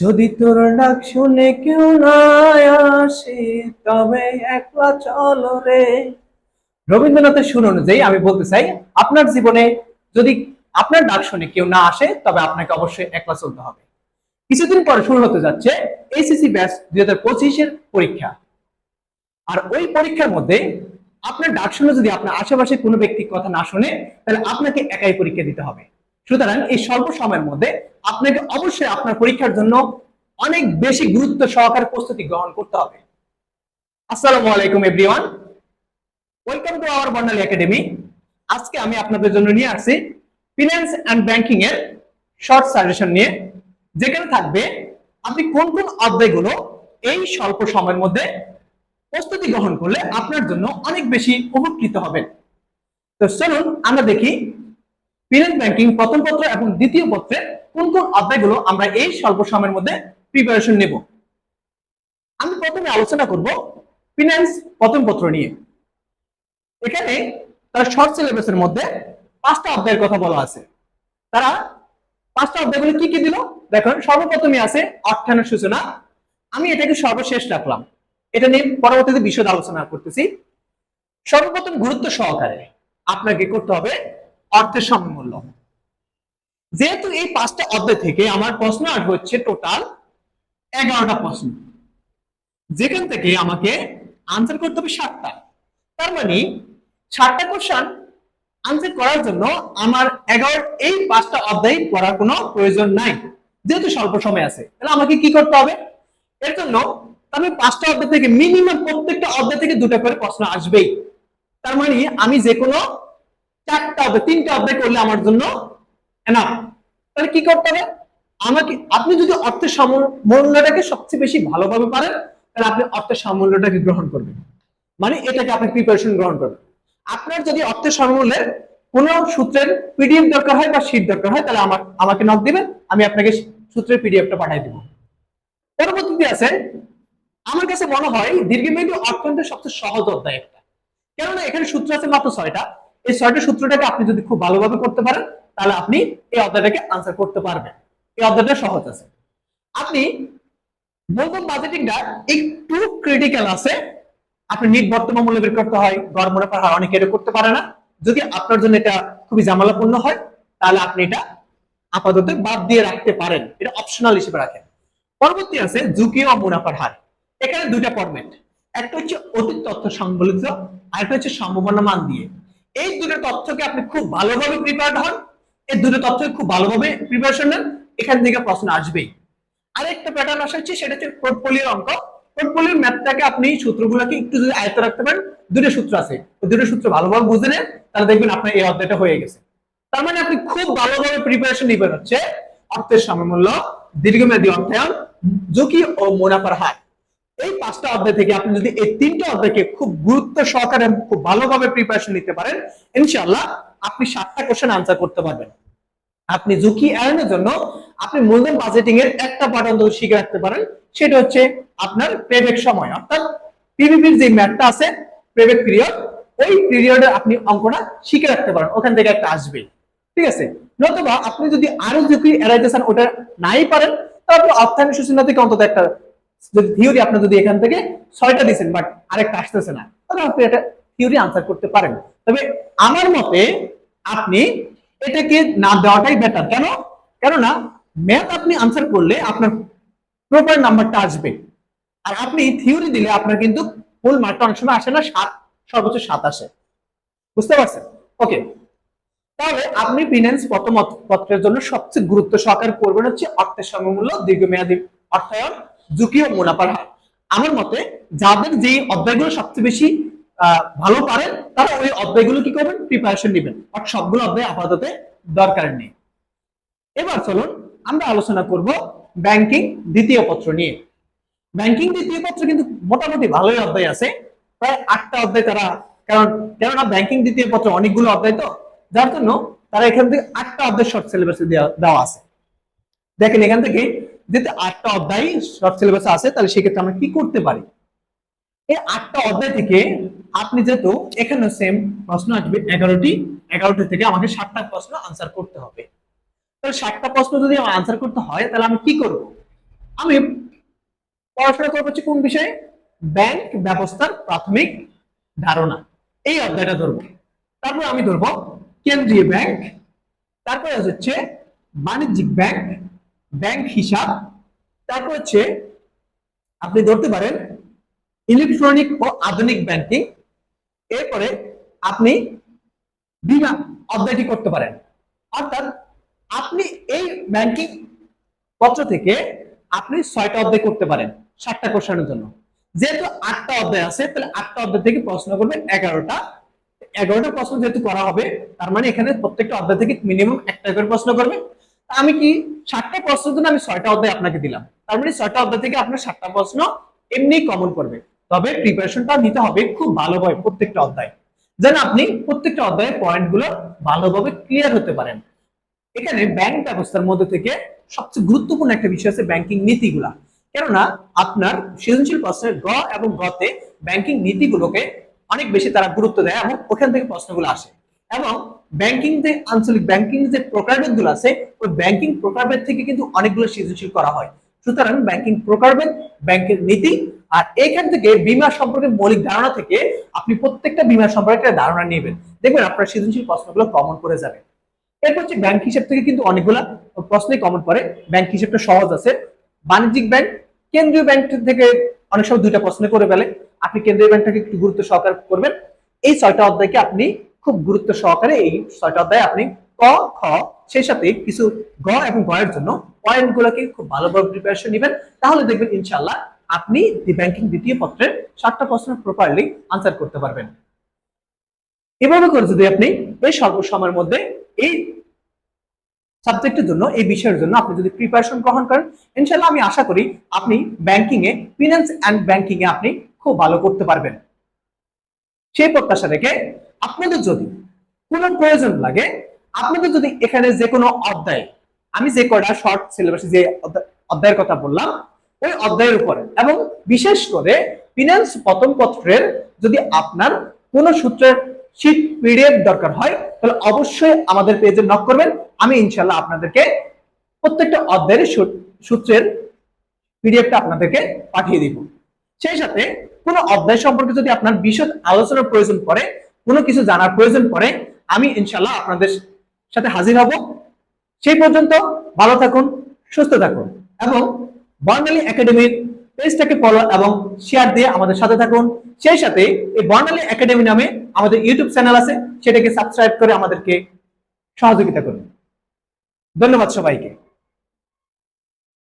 যদি তোর ডাক শুনে কেউ না আসে, তবে একলা চলো রে। রবীন্দ্রনাথের সুর অনুযায়ী আমি বলতে চাই, আপনার জীবনে যদি আপনার ডাক শুনে কেউ না আসে, তবে আপনাকে অবশ্যই একলা চলতে হবে। কিছুদিন পরে শুরু হতে যাচ্ছে এইচএসসি ব্যাচ 2025-এর পরীক্ষা। আর ওই পরীক্ষার মধ্যে আপনার ডাক শুনে যদি আপনার আশেপাশে কোনো ব্যক্তির কথা না শুনে, তাহলে আপনাকে একাই পরীক্ষা দিতে হবে। সুতরাং এই স্বল্প সময়ের মধ্যে আপনাকে অবশ্যই আপনার পরীক্ষার জন্য অনেক বেশি গুরুত্ব সহকারে প্রস্তুতি গ্রহণ করতে হবে। আসসালামু আলাইকুম everyone, welcome to our Barnali academy. আজকে আমি আপনাদের জন্য নিয়ে আসছি ফিনান্স অ্যান্ড ব্যাংকিং এর শর্ট সাজেশন নিয়ে, যেখানে থাকবে আপনি কোন কোন অধ্যায়গুলো এই স্বল্প সময়ের মধ্যে প্রস্তুতি গ্রহণ করলে আপনার জন্য অনেক বেশি উপকৃত হবেন। তো চলুন আমরা দেখি ফিনান্স ব্যাংকিং প্রথম পত্র এবং দ্বিতীয় পত্রে কোন কোন অধ্যায়গুলো আমরা এই স্বল্প সময়ের মধ্যে প্রিপারেশন নেব। আমি প্রথমে আলোচনা করব ফিনান্স প্রথম পত্র নিয়ে। এখানে তার শর্ট সিলেবাসের মধ্যে 5টা অধ্যায়ের কথা বলা আছে। তারা 5টা অধ্যায়গুলো কি কি দিল দেখুন। সর্বপ্রথমে আছে অর্থায়নের সূচনা। আমি এটাকে সর্বশেষ রাখলাম, এটা নিয়ে পরবর্তীতে বিশদ আলোচনা করতেছি। সর্বপ্রথম গুরুত্ব সহকারে আপনাকে করতে হবে অর্থের সমমূল্য। যেহেতু এই 5টা অধ্যায় থেকে আমার প্রশ্ন আসবে হচ্ছে টোটাল 11টা প্রশ্ন, যেখান থেকে আমাকে আনসার করতে হবে 7টা। তার মানে 7টা কোশ্চেন আনসার করার জন্য আমার 5টা অধ্যায় পড়ার কোনো প্রয়োজন নাই, যেহেতু স্বল্প সময় আছে। তাহলে আমাকে কি করতে হবে? এর জন্য আমি 5টা অধ্যায় থেকে মিনিমাম প্রত্যেকটা অধ্যায় থেকে 2টা করে প্রশ্ন আসবেই। তার মানে আমি যে কোনো 4টা অধ্যায় 3টা অধ্যায় করলে আমার জন্য এনাফ। তাহলে কি করতে হবে আমাকে? আপনি যদি অর্থের মূল্যটাকে সবচেয়ে বেশি ভালোভাবে পারেন, তাহলে আপনি অর্থের সামূল্যটাকে গ্রহণ করবেন, মানে এটাকে আপনি প্রিপারেশন গ্রহণ করবেন। আপনার যদি অর্থের সামূল্যের কোন সূত্রের পিডিএফ দরকার হয় বা শীট দরকার হয়, তাহলে আমাকে নক দিবেন, আমি আপনাকে সূত্রের পিডিএফটা পাঠিয়ে দেব। পরবর্তীতে আছে, আমার কাছে মনে হয় দীর্ঘমেয়াদী অর্থনীতির সবচেয়ে সহজ অধ্যায় একটা, কেননা এখানে সূত্র আছে মাত্র 6টা। এই 6টা সূত্রটাকে আপনি যদি খুব ভালোভাবে করতে পারেন, তাহলে আপনি এই অধ্যায়টাকে আনসার করতে পারবেন। এই অধ্যায়টা সহজ আছে। আপনি মূলধন বাজেটিংটা একটু ক্রিটিক্যাল আছে। আপনি নিট বর্তমান মূল্য বের করতে হয়, গড় মুনাফার হার, অনেকে এটা করতে পারে না। যদি আপনার জন্য এটা খুবই ঝামেলাপূর্ণ হয়, তাহলে আপনি এটা আপাতত বাদ দিয়ে রাখতে পারেন, এটা অপশনাল হিসেবে রাখেন। পরবর্তী আছে ঝুঁকি ও মুনাফার হার। এখানে দুইটা ফরম্যাট, একটা হচ্ছে অতীত তথ্য সংবলিত, আরেকটা হচ্ছে সম্ভাবনা মান দিয়ে। এই দুটো তথ্যকে আপনি খুব ভালোভাবে প্রিপেয়ার্ড হন, এই দুটো তথ্যকে খুব ভালোভাবে প্রিপারেশন নেন, এখান থেকে প্রশ্ন আসবেই। আরেকটা প্যাটার্ন আসা হচ্ছে, সেটা হচ্ছে পোর্টফোলিওর অঙ্ক। পোর্টফোলিওর ম্যাথটাকে আপনি সূত্রগুলোকে একটু যদি আয়ত্ত রাখতে পারেন, দুটো সূত্র আছে, ওই দুটো সূত্র ভালোভাবে বুঝে নেন, তাহলে দেখবেন আপনার এই অধ্যায়টা হয়ে গেছে। তার মানে আপনি খুব ভালোভাবে প্রিপারেশন নিবেন হচ্ছে অর্থের সমমূল্য, দীর্ঘমেয়াদী অর্থায়ন, ঝুঁকি ও মুনাফার হার। এই 5টা অধ্যায় থেকে আপনি যদি এই 3টা অধ্যায়কে খুব গুরুত্ব সহকারে খুব ভালোভাবে প্রিপারেশন নিতে পারেন, ইনশাআল্লাহ আপনি 7টা কোশ্চেন আনসার করতে পারবেন। আপনি ঝুঁকি এড়ানোর জন্য আপনি মূলধন বাজেটিং এর একটা পার্ট অন্তত শিখে রাখতে পারেন, সেটা হচ্ছে আপনার পেব্যাক সময়, অর্থাৎ পিভিপির যে ম্যাথটা আছে, পেব্যাক পিরিয়ড, ওই পিরিয়ডে আপনি অঙ্কটা শিখে রাখতে পারেন, ওখান থেকে একটা আসবে। ঠিক আছে? নতুবা আপনি যদি আরো ঝুঁকি এড়াইতে চান, ওটা নাই পারেন, তারপর অর্থায়নের সূচনা থেকে অন্তত একটা যদি থিওরি আপনি যদি এখান থেকে 6টা দিচ্ছেন বাট আরেকটা আসতেছে না, তাহলে আপনি এটা থিওরি আনসার করতে পারেন। তবে আমার মতে আপনি এটাকে না দেওয়াটাই বেটার। কেন? কেননা ম্যাথ আপনি আনসার করলে আপনার প্রপার নাম্বারটা আসবে, আর আপনি থিওরি দিলে আপনার কিন্তু ফুল মার্কটা অনেক সময় আসে না, 7, সর্বোচ্চ 7 আসে। বুঝতে পারছেন? ওকে, তাহলে আপনি ফিনান্স প্রথম পত্রের জন্য সবচেয়ে গুরুত্ব সহকারে করবেন হচ্ছে অর্থের সমমূল্য, দীর্ঘমেয়াদী অর্থায়ন, ঝুঁকি ও মুনাফার হার। আমার মতে যাদের যে অধ্যায়গুলো সবচেয়ে বেশি ভালো পারেন, তারা ওই অধ্যায়গুলো কি করবেন? প্রিপারেশন নেবেন, আর সবগুলো অধ্যায় আপাতত দরকার নেই। এবার চলুন আমরা আলোচনা করব ব্যাংকিং দ্বিতীয় পত্র নিয়ে। ব্যাংকিং দ্বিতীয় পত্র কিন্তু মোটামুটি ভালোই অধ্যায় আছে, প্রায় 8টা অধ্যায় তারা, কেননা ব্যাংকিং দ্বিতীয় পত্র অনেকগুলো অধ্যায়, তো যার জন্য তারা এখান থেকে 8টা অধ্যায় শর্ট সিলেবাসে দেওয়া আছে। দেখেন এখান থেকে যেহেতু 8টা অধ্যায় শর্ট সিলেবাসে আছে, তাহলে সেক্ষেত্রে আমরা কি করতে পারি? এই 8টা অধ্যায় থেকে আপনি যেহেতু এখানে সেম প্রশ্ন আসবে 11টি থেকে আমাকে 7টা প্রশ্ন আনসার করতে হবে। তাহলে 7টা প্রশ্ন যদি আমার আনসার করতে হয়, তাহলে আমি কি করব? আমি পড়াশোনা করবো হচ্ছে কোন বিষয়ে? ব্যাংক ব্যবস্থার প্রাথমিক ধারণা, এই অধ্যায়টা ধরবো। তারপর আমি ধরবো কেন্দ্রীয় ব্যাংক, তারপরে হচ্ছে বাণিজ্যিক ব্যাংক, ব্যাংক হিসাব, তারপর হচ্ছে আপনি ধরতে পারেন ইলেকট্রনিক ও আধুনিক ব্যাংকিং। এরপরে আপনি বিমা অধ্যায়টি করতে পারেন। অর্থাৎ আপনি এই ব্যাংকিং পত্র থেকে আপনি 6টা অধ্যায় করতে পারেন 60টা কোশ্চেনের জন্য। যেহেতু 8টা অধ্যায় আছে, তাহলে 8টা অধ্যায় থেকে প্রশ্ন করবেন 11টা। 11টা প্রশ্ন যেহেতু করা হবে, তার মানে এখানে প্রত্যেকটা অধ্যায় থেকে মিনিমাম একটা করে প্রশ্ন করবে। আমি কি 60টা প্রশ্নের জন্য আমি 6টা অধ্যায় আপনাকে দিলাম, তার মানে 6টা অধ্যায় থেকে আপনার 7টা প্রশ্ন এমনি কমন করবে। তবে প্রিপারেশনটা নিতে হবে খুব ভালোভাবে প্রত্যেকটা অধ্যায়, যেন আপনি প্রত্যেকটা অধ্যায়ের পয়েন্টগুলো ভালোভাবে ক্লিয়ার হতে পারেন। এখানে ব্যাংক ব্যবস্থার মধ্যে থেকে সবচেয়ে গুরুত্বপূর্ণ একটা বিষয় আছে ব্যাংকিং নীতিগুলা। কেননা আপনার সৃজনশীল প্রশ্নের গ এবং গতে ব্যাংকিং নীতিগুলোকে অনেক বেশি তারা গুরুত্ব দেয় এবং ওখান থেকে প্রশ্নগুলো আসে। এবং ব্যাংকিং যে আঞ্চলিক ব্যাংকিং যে প্রকারভেদ গুলো আছে, ওই ব্যাংকিং প্রকারভেদ থেকে কিন্তু অনেকগুলো সৃজনশীল করা হয়। সুতরাং ব্যাংকিং প্রকারভেদ, ব্যাংকের নীতি, আর এখান থেকে বীমা সম্পর্কে মৌলিক ধারণা থেকে আপনি প্রত্যেকটা বীমা সম্পর্কে একটা ধারণা নেবেন, দেখবেন আপনার সৃজনশীল প্রশ্নগুলো কমন করে যাবে। এরপর হচ্ছে ব্যাংক হিসাব থেকে কিন্তু অনেকগুলা প্রশ্নই কমন করে। ব্যাংক হিসাবটা সহজ আছে। বাণিজ্যিক ব্যাংক, কেন্দ্রীয় ব্যাংক থেকে অনেক সময় 2টা প্রশ্ন করে ফেলে, আপনি কেন্দ্রীয় ব্যাংকটাকে একটু গুরুত্ব সহকারে করবেন। এই 6টা অধ্যায়কে আপনি খুব গুরুত্ব সহকারে এই 6টা অধ্যায় আপনি ক খ সেই সাথে কিছু গ এবং গ এর জন্য পয়েন্ট গুলোকে খুব ভালোভাবে প্রিপারেশন নেবেন, তাহলে দেখবেন ইনশাআল্লাহ আপনি দি ব্যাংকিং দ্বিতীয় পত্রের 7টা প্রশ্ন প্রপারলি আনসার করতে পারবেন। এভাবে করে যদি আপনি এই স্বল্প সময়ের মধ্যে এই সাবজেক্টের জন্য, এই বিষয়ের জন্য আপনি যদি প্রিপারেশন গ্রহণ করেন, ইনশাআল্লাহ আমি আশা করি আপনি ব্যাংকিং এ, ফিনান্স এন্ড ব্যাংকিং এ আপনি খুব ভালো করতে পারবেন। সেই প্রত্যাশা রেখে আপনাদের যদি কোনো প্রয়োজন লাগে, আপনাদের যদি এখানে যে কোনো অধ্যায়, আমি যে কয়টা শর্ট সিলেবাসে যে অধ্যায়ের কথা বললাম, ওই অধ্যায়ের উপরে এবং বিশেষ করে ফিনান্স প্রথম পত্রের যদি আপনার কোনো সূত্রের শীট পিডিএফ দরকার হয়, তাহলে অবশ্যই আমাদের পেজে নক করবেন। আমি ইনশাআল্লাহ আপনাদেরকে প্রত্যেকটা অধ্যায়ের সূত্রের পিডিএফটা আপনাদেরকে পাঠিয়ে দিব। সেই সাথে কোনো অধ্যায় সম্পর্কে যদি আপনার বিশদ আলোচনার প্রয়োজন পড়ে, কোনো কিছু জানার প্রয়োজন পড়ে, আমি ইনশাআল্লাহ আপনাদের সাথে হাজির হব। সেই পর্যন্ত ভালো থাকুন, সুস্থ থাকুন এবং বর্ণালী একাডেমির পেজটাকে ফলো এবং শেয়ার দিয়ে আমাদের সাথে থাকুন। সেই সাথে এই বর্ণালী একাডেমি নামে আমাদের ইউটিউব চ্যানেল আছে, সেটাকে সাবস্ক্রাইব করে আমাদেরকে সহযোগিতা করুন। ধন্যবাদ সবাইকে।